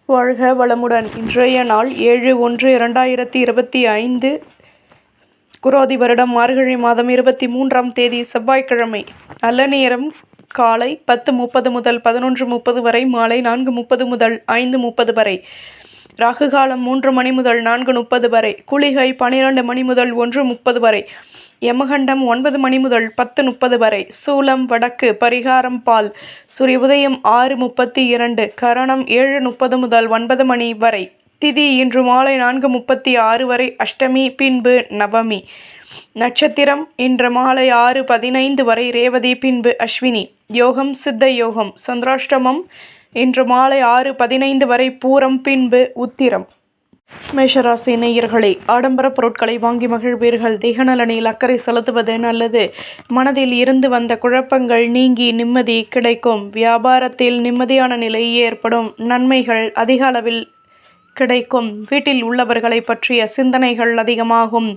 வாழ்க வளமுடன். இன்றைய நாள் 7/1/2025 குரோதி வருடம் மார்கழி மாதம் 23ஆம் தேதி செவ்வாய்க்கிழமை. நல்ல நேரம் காலை 10:30 முதல் 11:30 வரை, மாலை 4:30 முதல் 5:30 வரை. ராகு காலம் 3 மணி முதல் 4:30 வரை. குளிகை 12 மணி முதல் 1:30 வரை. யமகண்டம் 9 மணி முதல் 10:30 வரை. சூலம் வடக்கு. பரிகாரம் பால். சூரிய உதயம் 6:32. கரணம் 7:30 முதல் 9 மணி வரை. திதி இன்று மாலை 4:36 வரை. அஷ்டமி பின்பு நவமி. நட்சத்திரம் இன்று மாலை 6:15 வரை ரேவதி பின்பு அஸ்வினி. யோகம் சித்த யோகம். சந்திராஷ்டமம் இன்று மாலை 6:15 வரை பூரம் பின்பு உத்திரம். மேஷராசி நேயர்களே, ஆடம்பர பொருட்களை வாங்கி மகிழ்வீர்கள். தேகநலனில் அக்கறை செலுத்துவது நல்லது. மனதில் இருந்து வந்த குழப்பங்கள் நீங்கி நிம்மதி கிடைக்கும். வியாபாரத்தில் நிம்மதியான நிலை ஏற்படும். நன்மைகள் அதிக அளவில் கிடைக்கும். வீட்டில் உள்ளவர்களை பற்றிய சிந்தனைகள் அதிகமாகும்.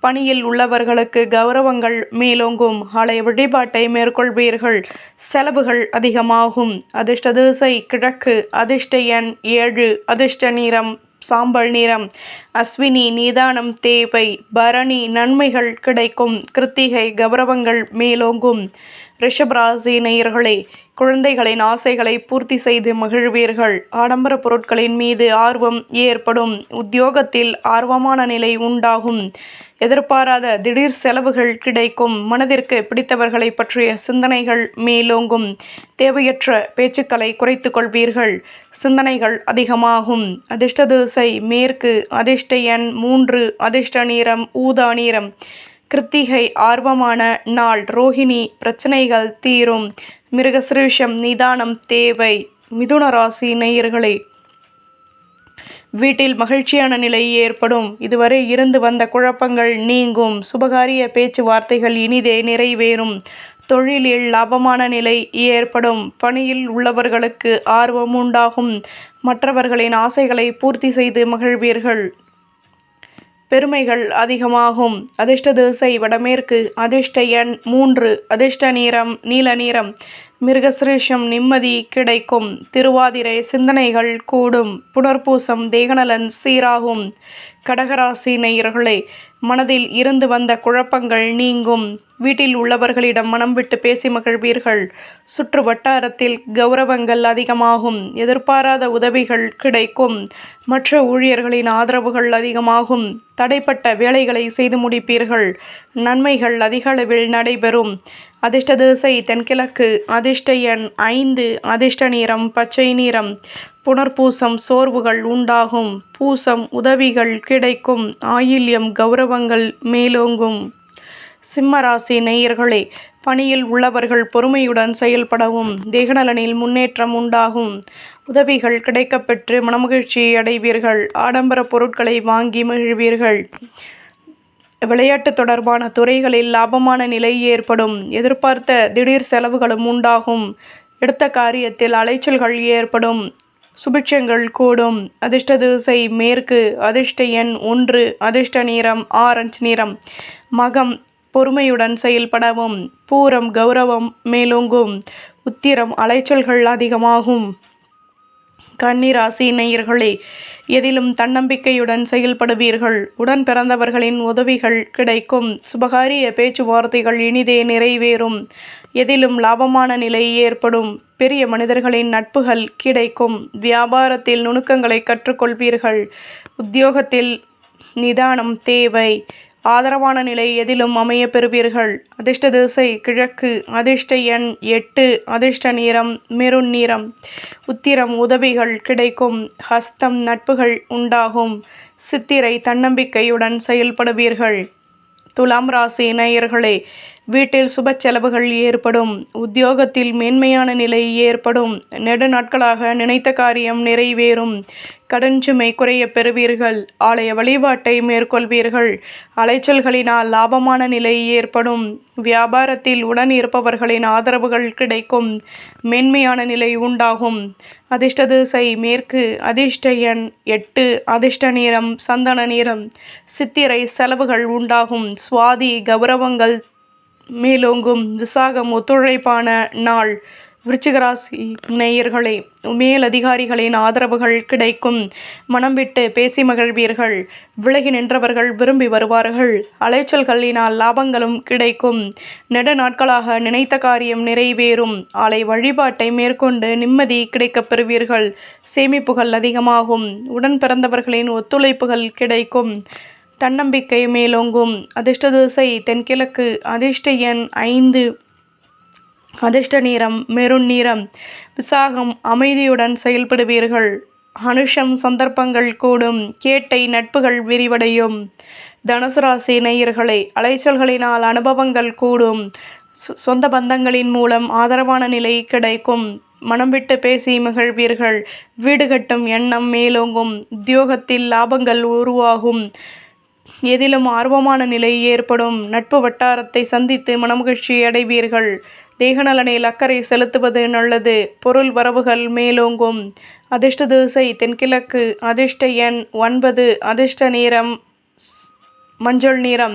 பணியில் உள்ளவர்களுக்கு கௌரவங்கள் மேலோங்கும். ஆலய வழிபாட்டை மேற்கொள்வீர்கள். செலவுகள் அதிகமாகும். அதிர்ஷ்ட திசை கிழக்கு. அதிர்ஷ்ட எண் 7. அதிர்ஷ்ட நிறம் சாம்பல் நிறம். அஸ்வினி நிதானம் தேவை. பரணி நன்மைகள் கிடைக்கும். கிருத்திகை கௌரவங்கள் மேலோங்கும். ரிஷபராசி நேயர்களே, குழந்தைகளின் ஆசைகளை பூர்த்தி செய்து மகிழ்வீர்கள். ஆடம்பர பொருட்களின் மீது ஆர்வம் ஏற்படும். உத்தியோகத்தில் ஆர்வமான நிலை உண்டாகும். எதிர்பாராத திடீர் செலவுகள் கிடைக்கும். மனதிற்கு பிடித்தவர்களை பற்றிய சிந்தனைகள் மேலோங்கும். தேவையற்ற பேச்சுக்களை குறைத்து கொள்வீர்கள். சிந்தனைகள் அதிகமாகும். அதிர்ஷ்ட திசை மேற்கு. அதிர்ஷ்ட எண் 3. அதிர்ஷ்ட நிறம் ஊதா நிறம். கிருத்திகை ஆர்வமான நாள். ரோஹிணி பிரச்சனைகள் தீரும். மிருகசிரீஷம் நிதானம் தேவை. மிதுன ராசி நேயர்களே, வீட்டில் மகிழ்ச்சியான நிலை ஏற்படும். இதுவரை இருந்து வந்த குழப்பங்கள் நீங்கும். சுபகாரிய பேச்சுவார்த்தைகள் இனிதே நிறைவேறும். தொழிலில் லாபமான நிலை ஏற்படும். பணியில் உள்ளவர்களுக்கு ஆர்வம் உண்டாகும். மற்றவர்களின் ஆசைகளை பூர்த்தி செய்து மகிழ்வீர்கள். பெருமைகள் அதிகமாகும். அதிர்ஷ்ட திசை வடமேற்கு. அதிர்ஷ்ட எண் 3. அதிர்ஷ்ட நிறம் நீல நிறம். மிருகசிரீஷம் நிம்மதி கிடைக்கும். திருவாதிரை சிந்தனைகள் கூடும். புனர்பூசம் தேகநலன் சீராகும். கடகராசி நேயர்களே, மனதில் இருந்து வந்த குழப்பங்கள் நீங்கும். வீட்டில் உள்ளவர்களிடம் மனம் விட்டு பேசி மகிழ்வீர்கள். சுற்று வட்டாரத்தில் கௌரவங்கள் அதிகமாகும். எதிர்பாராத உதவிகள் கிடைக்கும். மற்ற ஊழியர்களின் ஆதரவுகள் அதிகமாகும். தடைப்பட்ட வேலைகளை செய்து முடிப்பீர்கள். நன்மைகள் அதிக அளவில் நடைபெறும். அதிர்ஷ்ட திசை தென்கிழக்கு. அதிர்ஷ்ட எண் 5. அதிர்ஷ்ட நிறம் பச்சை நிறம். புனர்பூசம் சோர்வுகள் உண்டாகும். பூசம் உதவிகள் கிடைக்கும். ஆயில்யம் கௌரவங்கள் மேலோங்கும். சிம்மராசி நேயர்களே, பணியில் உள்ளவர்கள் பொறுமையுடன் செயல்படவும். தேகநலனில் முன்னேற்றம் உண்டாகும். உதவிகள் கிடைக்கப்பெற்று மனமகிழ்ச்சி அடைவீர்கள். ஆடம்பர பொருட்களை வாங்கி மகிழ்வீர்கள். விளையாட்டு தொடர்பான துறைகளில் லாபமான நிலை ஏற்படும். எதிர்பார்த்த திடீர் செலவுகளும் உண்டாகும். எடுத்த காரியத்தில் அலைச்சல்கள் ஏற்படும். சுபிட்சங்கள் கூடும். அதிர்ஷ்ட திசை மேற்கு. அதிர்ஷ்ட எண் 1. அதிர்ஷ்ட நிறம் ஆரஞ்சு நிறம். மகம் பொறுமையுடன் செயல்படவும். பூரம் கௌரவம் மேலோங்கும். உத்திரம் அலைச்சல்கள் அதிகமாகும். கன்னிராசி நேயர்களே, எதிலும் தன்னம்பிக்கையுடன் செயல்படுவீர்கள். உடன் பிறந்தவர்களின் உதவிகள் கிடைக்கும். சுபகாரிய பேச்சுவார்த்தைகள் இனிதே நிறைவேறும். எதிலும் லாபமான நிலை ஏற்படும். பெரிய மனிதர்களின் நட்புகள் கிடைக்கும். வியாபாரத்தில் நுணுக்கங்களை கற்றுக்கொள்வீர்கள். உத்தியோகத்தில் நிதானம் தேவை. ஆதரவான நிலை எதிலும் அமைய பெறுவீர்கள். அதிர்ஷ்ட திசை கிழக்கு. அதிர்ஷ்ட எண் 8. அதிர்ஷ்ட நிறம் மெரூன் நிறம். உத்திரம் உதவிகள் கிடைக்கும். ஹஸ்தம் நட்புகள் உண்டாகும். சித்திரை தன்னம்பிக்கையுடன் செயல்படுவீர்கள். துலாம் ராசி நேயர்களே, வீட்டில் சுப செலவுகள் ஏற்படும். உத்தியோகத்தில் மேன்மையான நிலை ஏற்படும். நெடு நாட்களாக நினைத்த காரியம் நிறைவேறும். கடன் சுமை குறைய பெறுவீர்கள். ஆலய வழிபாட்டை மேற்கொள்வீர்கள். அலைச்சல்களினால் லாபமான நிலை ஏற்படும். வியாபாரத்தில் உடன் இருப்பவர்களின் ஆதரவுகள் கிடைக்கும். மேன்மையான நிலை உண்டாகும். அதிர்ஷ்ட திசை மேற்கு. அதிர்ஷ்ட எண் 8. அதிர்ஷ்ட நிறம் சந்தன நிறம். சித்திரை செலவுகள் உண்டாகும். சுவாதி கௌரவங்கள் மேலோங்கும். விசாகம் ஒத்துழைப்பான நாள். விருச்சிக ராசி நேயர்களே, மேலதிகாரிகளின் ஆதரவுகள் கிடைக்கும். மனம் விட்டு பேசி மகிழ்வீர்கள். விலகி நின்றவர்கள் விரும்பி வருவார்கள். அலைச்சல்களினால் லாபங்களும் கிடைக்கும். நெடு நாட்களாக நினைத்த காரியம் நிறைவேறும். ஆலை வழிபாட்டை மேற்கொண்டு நிம்மதி கிடைக்கப் பெறுவீர்கள். சேமிப்புகள் அதிகமாகும். உடன் பிறந்தவர்களின் ஒத்துழைப்புகள் கிடைக்கும். தன்னம்பிக்கை மேலோங்கும். அதிர்ஷ்ட திசை தென்கிழக்கு. அதிர்ஷ்ட எண் 5. அதிர்ஷ்ட நிறம் மெரூன் நிறம். விசாகம் அமைதியுடன் செயல்படுவீர்கள். அனுஷம் சந்தர்ப்பங்கள் கூடும். கேட்டை நட்புகள் விரிவடையும். தனுசு ராசி நேயர்களே, அலைச்சல்களினால் அனுபவங்கள் கூடும். சொந்த பந்தங்களின் மூலம் ஆதரவான நிலை கிடைக்கும். மனம் விட்டு பேசி மகிழ்வீர்கள். வீடு கட்டும் எண்ணம் மேலோங்கும். உத்தியோகத்தில் லாபங்கள் உருவாகும். எதிலும் ஆர்வமான நிலை ஏற்படும். நட்பு வட்டாரத்தை சந்தித்து மனமகிழ்ச்சி அடைவீர்கள். தேகநலனில் அக்கறை செலுத்துவது நல்லது. பொருள் வரவுகள் மேலோங்கும். அதிர்ஷ்ட திசை தென்கிழக்கு. அதிர்ஷ்ட எண் 9. அதிர்ஷ்ட நிறம் மஞ்சள் நிறம்.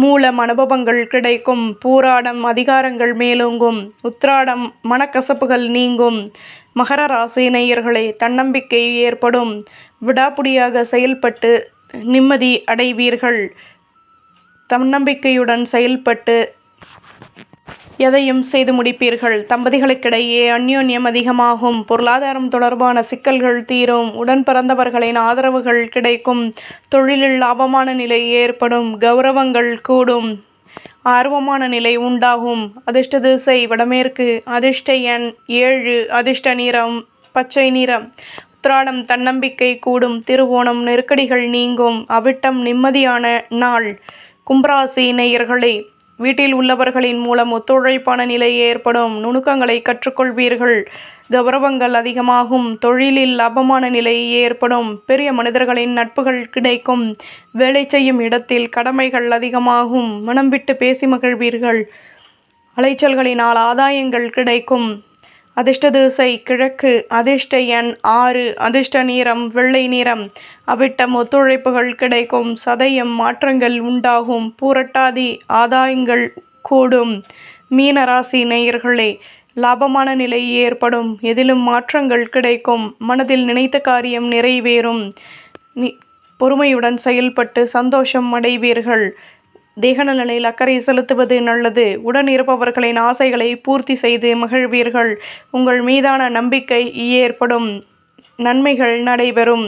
மூலம் அனுபவங்கள் கிடைக்கும். பூராடம் அதிகாரங்கள் மேலோங்கும். உத்திராடம் மனக்கசப்புகள் நீங்கும். மகர ராசி நேயர்களே, தன்னம்பிக்கை ஏற்படும். விடாப்புடியாக செயல்பட்டு நிம்மதி அடைவீர்கள். தன்னம்பிக்கையுடன் செயல்பட்டு எதையும் செய்து முடிப்பீர்கள். தம்பதிகளுக்கிடையே அந்யோன்யம் அதிகமாகும். பொருளாதாரம் தொடர்பான சிக்கல்கள் தீரும். உடன் பிறந்தவர்களின் ஆதரவுகள் கிடைக்கும். தொழிலில் லாபமான நிலை ஏற்படும். கௌரவங்கள் கூடும். ஆர்வமான நிலை உண்டாகும். அதிர்ஷ்ட திசை வடமேற்கு. அதிர்ஷ்ட எண் 7. அதிர்ஷ்ட நிறம் பச்சை நிறம். உத்திராடம் தன்னம்பிக்கை கூடும். திருவோணம் நெருக்கடிகள் நீங்கும். அவிட்டம் நிம்மதியான நாள். கும்பராசி நேயர்களே, வீட்டில் உள்ளவர்களின் மூலம் ஒத்துழைப்பான நிலை ஏற்படும். நுணுக்கங்களை கற்றுக்கொள்வீர்கள். கௌரவங்கள் அதிகமாகும். தொழிலில் லாபமான நிலை ஏற்படும். பெரிய மனிதர்களின் நட்புகள் கிடைக்கும். வேலை செய்யும் இடத்தில் கடமைகள் அதிகமாகும். மனம் விட்டு பேசி மகிழ்வீர்கள். அலைச்சல்களினால் ஆதாயங்கள் கிடைக்கும். அதிர்ஷ்ட திசை கிழக்கு. அதிர்ஷ்ட எண் 6. அதிர்ஷ்ட நிறம் வெள்ளை நிறம். அவிட்டம் ஒத்துழைப்புகள் கிடைக்கும். சதயம் மாற்றங்கள் உண்டாகும். பூரட்டாதி ஆதாயங்கள் கூடும். மீன ராசி நேயர்களே, லாபமான நிலை ஏற்படும். எதிலும் மாற்றங்கள் கிடைக்கும். மனதில் நினைத்த காரியம் நிறைவேறும். பொறுமையுடன் செயல்பட்டு சந்தோஷம் அடைவீர்கள். தேகநலனில் அக்கறை செலுத்துவது நல்லது. உடன் இருப்பவர்களின் ஆசைகளை பூர்த்தி செய்து மகிழ்வீர்கள். உங்கள் மீதான நம்பிக்கை ஏற்படும். நன்மைகள் நடைபெறும்.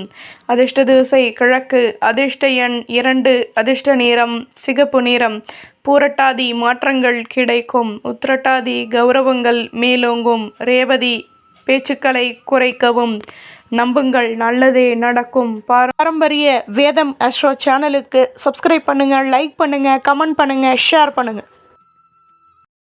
அதிர்ஷ்ட திசை கிழக்கு. அதிர்ஷ்ட எண் 2. அதிர்ஷ்ட நிறம் சிகப்பு நிறம். பூரட்டாதி மாற்றங்கள் கிடைக்கும். உத்திரட்டாதி கௌரவங்கள் மேலோங்கும். ரேவதி பேச்சுக்களை குறைக்கவும். நம்புங்கள், நல்லதே நடக்கும். பாரம்பரிய வேதம் அஸ்ட்ரோ சேனலுக்கு சப்ஸ்கிரைப் பண்ணுங்கள், லைக் பண்ணுங்கள், கமெண்ட் பண்ணுங்கள், ஷேர் பண்ணுங்கள்.